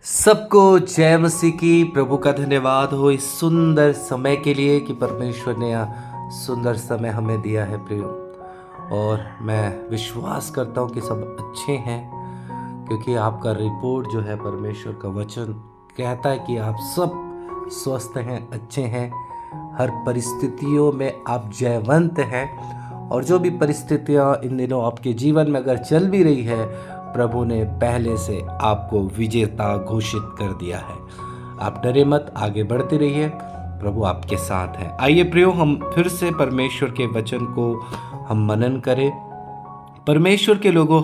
सबको जय मसीह की। प्रभु का धन्यवाद हो इस सुंदर समय के लिए कि परमेश्वर ने यह सुंदर समय हमें दिया है प्रियो। और मैं विश्वास करता हूँ कि सब अच्छे हैं, क्योंकि आपका रिपोर्ट जो है परमेश्वर का वचन कहता है कि आप सब स्वस्थ हैं, अच्छे हैं, हर परिस्थितियों में आप जयवंत हैं। और जो भी परिस्थितियाँ इन दिनों आपके जीवन में अगर चल भी रही है, प्रभु ने पहले से आपको विजेता घोषित कर दिया है। आप डरे मत, आगे बढ़ते रहिए, प्रभु आपके साथ है। आइए प्रियो, हम फिर से परमेश्वर के वचन को हम मनन करें। परमेश्वर के लोगों,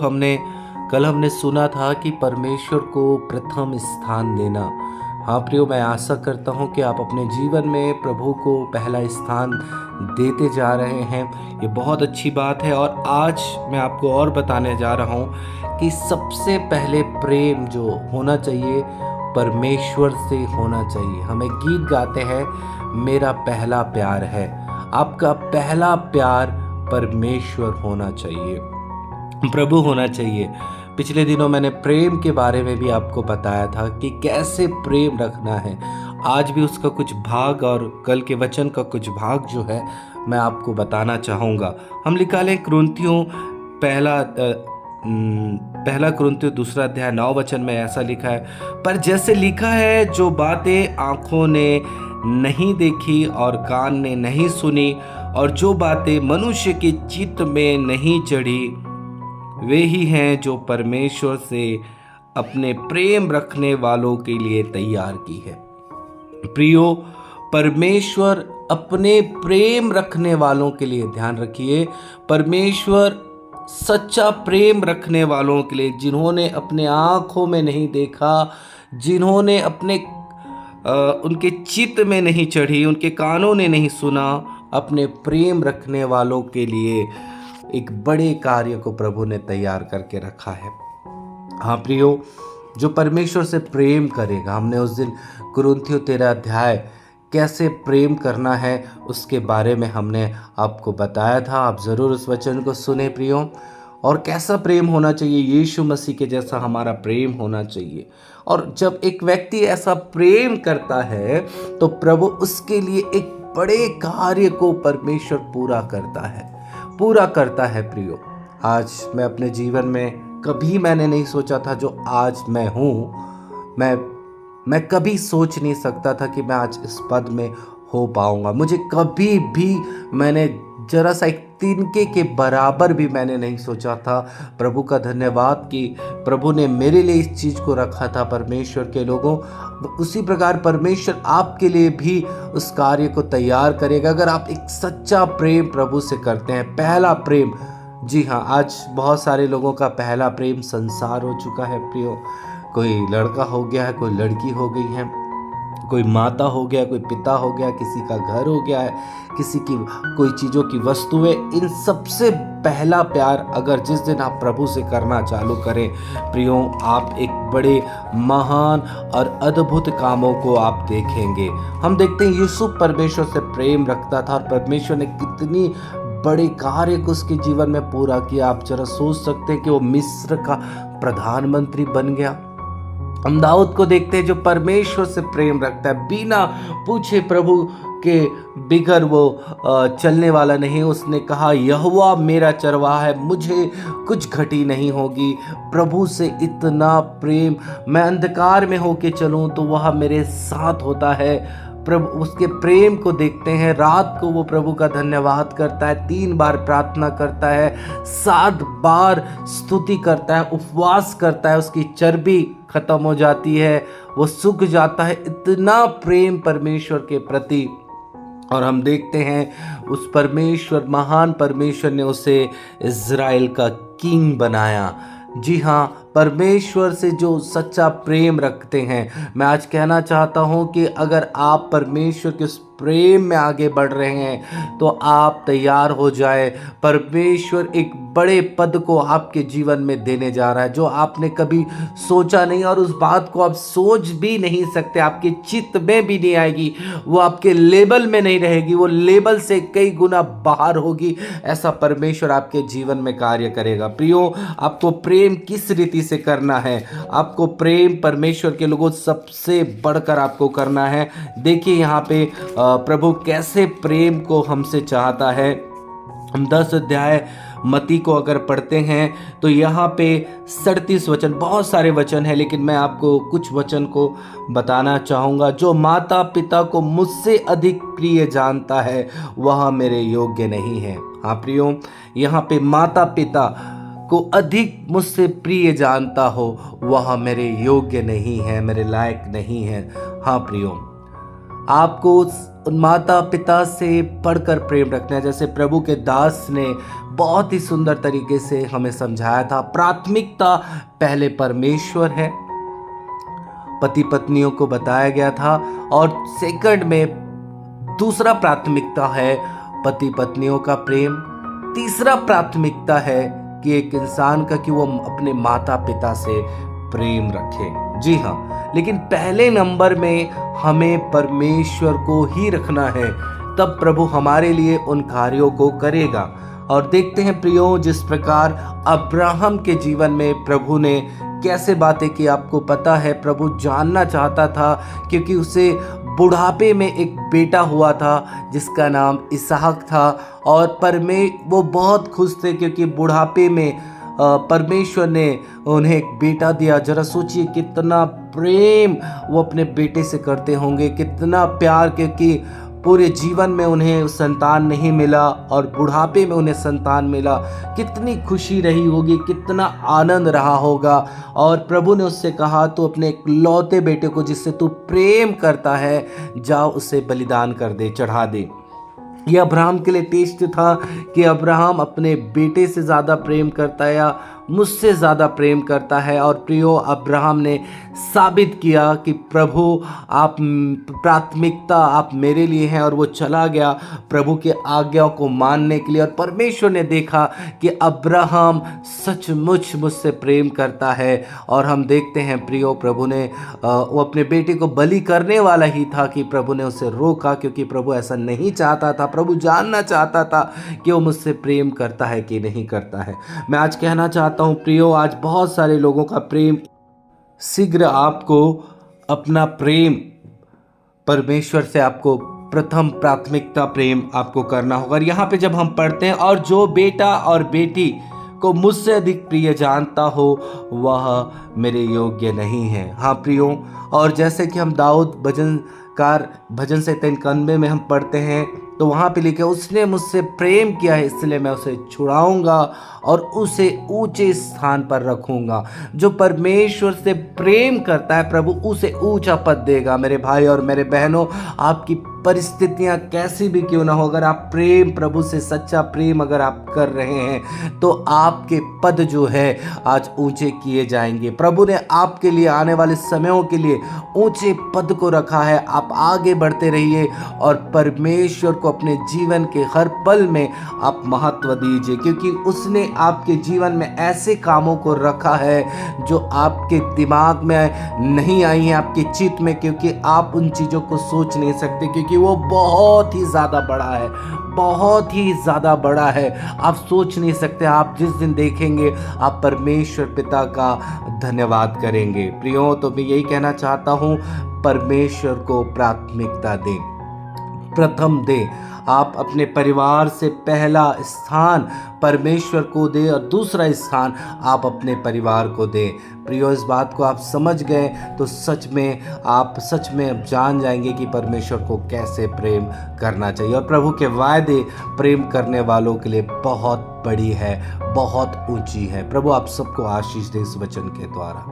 कल हमने सुना था कि परमेश्वर को प्रथम स्थान देना। हाँ प्रियो, मैं आशा करता हूँ कि आप अपने जीवन में प्रभु को पहला स्थान देते जा रहे हैं। ये बहुत अच्छी बात है। और आज मैं आपको और बताने जा रहा हूँ कि सबसे पहले प्रेम जो होना चाहिए परमेश्वर से होना चाहिए। हम एक गीत गाते हैं, मेरा पहला प्यार है। आपका पहला प्यार परमेश्वर होना चाहिए, प्रभु होना चाहिए। पिछले दिनों मैंने प्रेम के बारे में भी आपको बताया था कि कैसे प्रेम रखना है। आज भी उसका कुछ भाग और कल के वचन का कुछ भाग जो है मैं आपको बताना चाहूँगा। हम निकालें कुरिन्थियों पहला कुरिन्थियों 2 अध्याय 9 वचन में ऐसा लिखा है, पर जैसे लिखा है, जो बातें आँखों ने नहीं देखी और कान ने नहीं सुनी, और जो बातें मनुष्य के चित्त में नहीं चढ़ी, वे ही हैं जो परमेश्वर से अपने प्रेम रखने वालों के लिए तैयार की है। प्रियो, परमेश्वर अपने प्रेम रखने वालों के लिए, ध्यान रखिए, परमेश्वर सच्चा प्रेम रखने वालों के लिए, जिन्होंने अपने आँखों में नहीं देखा, जिन्होंने उनके चित्त में नहीं चढ़ी, उनके कानों ने नहीं सुना, अपने प्रेम रखने वालों के लिए एक बड़े कार्य को प्रभु ने तैयार करके रखा है। हाँ प्रियो, जो परमेश्वर से प्रेम करेगा, हमने उस दिन कुरिन्थियों 13 अध्याय कैसे प्रेम करना है उसके बारे में हमने आपको बताया था। आप ज़रूर उस वचन को सुने प्रियो। और कैसा प्रेम होना चाहिए, यीशु मसीह के जैसा हमारा प्रेम होना चाहिए। और जब एक व्यक्ति ऐसा प्रेम करता है तो प्रभु उसके लिए एक बड़े कार्य को परमेश्वर पूरा करता है प्रियो। आज मैं अपने जीवन में कभी मैंने नहीं सोचा था जो आज मैं हूँ। मैं कभी सोच नहीं सकता था कि मैं आज इस पद में हो पाऊँगा। मुझे कभी भी मैंने जरा सा एक तिनके के बराबर भी मैंने नहीं सोचा था। प्रभु का धन्यवाद कि प्रभु ने मेरे लिए इस चीज़ को रखा था। परमेश्वर के लोगों, उसी प्रकार परमेश्वर आपके लिए भी उस कार्य को तैयार करेगा अगर आप एक सच्चा प्रेम प्रभु से करते हैं। पहला प्रेम, जी हाँ, आज बहुत सारे लोगों का पहला प्रेम संसार हो चुका है प्रियो। कोई लड़का हो गया है, कोई लड़की हो गई है, कोई माता हो गया, कोई पिता हो गया, किसी का घर हो गया है, किसी की कोई चीज़ों की वस्तुएं। इन सबसे पहला प्यार अगर जिस दिन आप प्रभु से करना चालू करें प्रियो, आप एक बड़े महान और अद्भुत कामों को आप देखेंगे। हम देखते हैं यूसुफ परमेश्वर से प्रेम रखता था और परमेश्वर ने कितनी बड़े कार्य को उसके जीवन में पूरा किया। आप जरा सोच सकते हैं कि वो मिस्र का प्रधानमंत्री बन गया। हम दाऊद को देखते हैं जो परमेश्वर से प्रेम रखता है, बिना पूछे प्रभु के बिगर वो चलने वाला नहीं। उसने कहा, यहोवा मेरा चरवाहा है, मुझे कुछ घटी नहीं होगी। प्रभु से इतना प्रेम, मैं अंधकार में होके चलूं तो वह मेरे साथ होता है। प्रभु उसके प्रेम को देखते हैं। रात को वो प्रभु का धन्यवाद करता है, 3 बार प्रार्थना करता है, 7 बार स्तुति करता है, उपवास करता है, उसकी चर्बी खत्म हो जाती है, वो सूख जाता है। इतना प्रेम परमेश्वर के प्रति। और हम देखते हैं उस परमेश्वर, महान परमेश्वर ने उसे इज़राइल का किंग बनाया। जी हाँ, परमेश्वर से जो सच्चा प्रेम रखते हैं, मैं आज कहना चाहता हूँ कि अगर आप परमेश्वर के उस प्रेम में आगे बढ़ रहे हैं तो आप तैयार हो जाए। परमेश्वर एक बड़े पद को आपके जीवन में देने जा रहा है जो आपने कभी सोचा नहीं, और उस बात को आप सोच भी नहीं सकते, आपके चित्त में भी नहीं आएगी। वो आपके लेवल में नहीं रहेगी, वो लेवल से कई गुना बाहर होगी। ऐसा परमेश्वर आपके जीवन में कार्य करेगा। प्रियो, आपको प्रेम किस रीति रीति से करना है। आपको प्रेम परमेश्वर के लोगों सबसे बढ़कर आपको करना है। देखिए यहाँ पे प्रभु कैसे प्रेम को हमसे चाहता है। हम 10 अध्याय मती को अगर पढ़ते हैं तो यहाँ पे 37 वचन, बहुत सारे वचन हैं लेकिन मैं आपको कुछ वचन को बताना चाहूँगा। जो माता पिता को मुझसे अधिक प्रिय जानता है वह मेरे योग्य नहीं है। हाँ प्रियो, यहाँ पे माता पिता को अधिक मुझसे प्रिय जानता हो वह मेरे योग्य नहीं है, मेरे लायक नहीं है। हाँ प्रियो, आपको माता पिता से बढ़कर प्रेम रखना है। जैसे प्रभु के दास ने बहुत ही सुंदर तरीके से हमें समझाया था, प्राथमिकता पहले परमेश्वर है, पति पत्नियों को बताया गया था। और सेकंड में दूसरा प्राथमिकता है पति पत्नियों का प्रेम। तीसरा प्राथमिकता है कि एक इंसान का कि वो अपने माता पिता से प्रेम रखे। जी हाँ, लेकिन पहले नंबर में हमें परमेश्वर को ही रखना है, तब प्रभु हमारे लिए उन कार्यों को करेगा। और देखते हैं प्रियो, जिस प्रकार अब्राहम के जीवन में प्रभु ने कैसे बातें की, आपको पता है प्रभु जानना चाहता था क्योंकि उसे बुढ़ापे में एक बेटा हुआ था जिसका नाम इसहाक था। और वो बहुत खुश थे क्योंकि बुढ़ापे में परमेश्वर ने उन्हें एक बेटा दिया। जरा सोचिए कितना प्रेम वो अपने बेटे से करते होंगे, कितना प्यार, क्योंकि पूरे जीवन में उन्हें संतान नहीं मिला और बुढ़ापे में उन्हें संतान मिला। कितनी खुशी रही होगी, कितना आनंद रहा होगा। और प्रभु ने उससे कहा, तो अपने इकलौते बेटे को जिससे तू प्रेम करता है, जाओ उसे बलिदान कर दे, चढ़ा दे। यह अब्राहम के लिए टेस्ट था कि अब्राहम अपने बेटे से ज़्यादा प्रेम करता है या मुझसे ज़्यादा प्रेम करता है। और प्रियो, अब्राहम ने साबित किया कि प्रभु आप प्राथमिकता आप मेरे लिए हैं। और वो चला गया प्रभु के आज्ञाओं को मानने के लिए। और परमेश्वर ने देखा कि अब्राहम सचमुच मुझसे प्रेम करता है। और हम देखते हैं प्रियो, प्रभु ने वो अपने बेटे को बलि करने वाला ही था कि प्रभु ने उसे रोका, क्योंकि प्रभु ऐसा नहीं चाहता था। प्रभु जानना चाहता था कि वो मुझसे प्रेम करता है कि नहीं करता है। मैं आज कहना चाहता हूँ प्रियो, आज बहुत सारे लोगों का प्रेम, शीघ्र आपको अपना प्रेम परमेश्वर से आपको प्रथम प्राथमिकता प्रेम आपको करना होगा। और यहाँ पे जब हम पढ़ते हैं, और जो बेटा और बेटी को मुझसे अधिक प्रिय जानता हो वह मेरे योग्य नहीं है। हाँ प्रियो, और जैसे कि हम दाऊद भजनकार भजन संहिता 91 में हम पढ़ते हैं तो वहाँ पे लिखे, उसने मुझसे प्रेम किया है इसलिए मैं उसे छुड़ाऊंगा और उसे ऊंचे स्थान पर रखूंगा। जो परमेश्वर से प्रेम करता है प्रभु उसे ऊंचा पद देगा। मेरे भाई और मेरे बहनों, आपकी परिस्थितियां कैसी भी क्यों ना हो, अगर आप प्रेम प्रभु से सच्चा प्रेम अगर आप कर रहे हैं तो आपके पद जो है आज ऊंचे किए जाएंगे। प्रभु ने आपके लिए आने वाले समयों के लिए ऊंचे पद को रखा है। आप आगे बढ़ते रहिए और परमेश्वर को अपने जीवन के हर पल में आप महत्व दीजिए, क्योंकि उसने आपके जीवन में ऐसे कामों को रखा है जो आपके दिमाग में नहीं आई हैं, आपके चित्त में, क्योंकि आप उन चीज़ों को सोच नहीं सकते, क्योंकि वो बहुत ही ज़्यादा बड़ा है, बहुत ही ज़्यादा बड़ा है। आप सोच नहीं सकते। आप जिस दिन देखेंगे आप परमेश्वर पिता का धन्यवाद करेंगे। प्रियो, तो मैं यही कहना चाहता हूँ, परमेश्वर को प्राथमिकता दें, प्रथम दें। आप अपने परिवार से पहला स्थान परमेश्वर को दें और दूसरा स्थान आप अपने परिवार को दें। प्रियो, इस बात को आप समझ गए तो आप सच में जान जाएंगे कि परमेश्वर को कैसे प्रेम करना चाहिए। और प्रभु के वायदे प्रेम करने वालों के लिए बहुत बड़ी है, बहुत ऊंची है। प्रभु आप सबको आशीष दे इस वचन के द्वारा।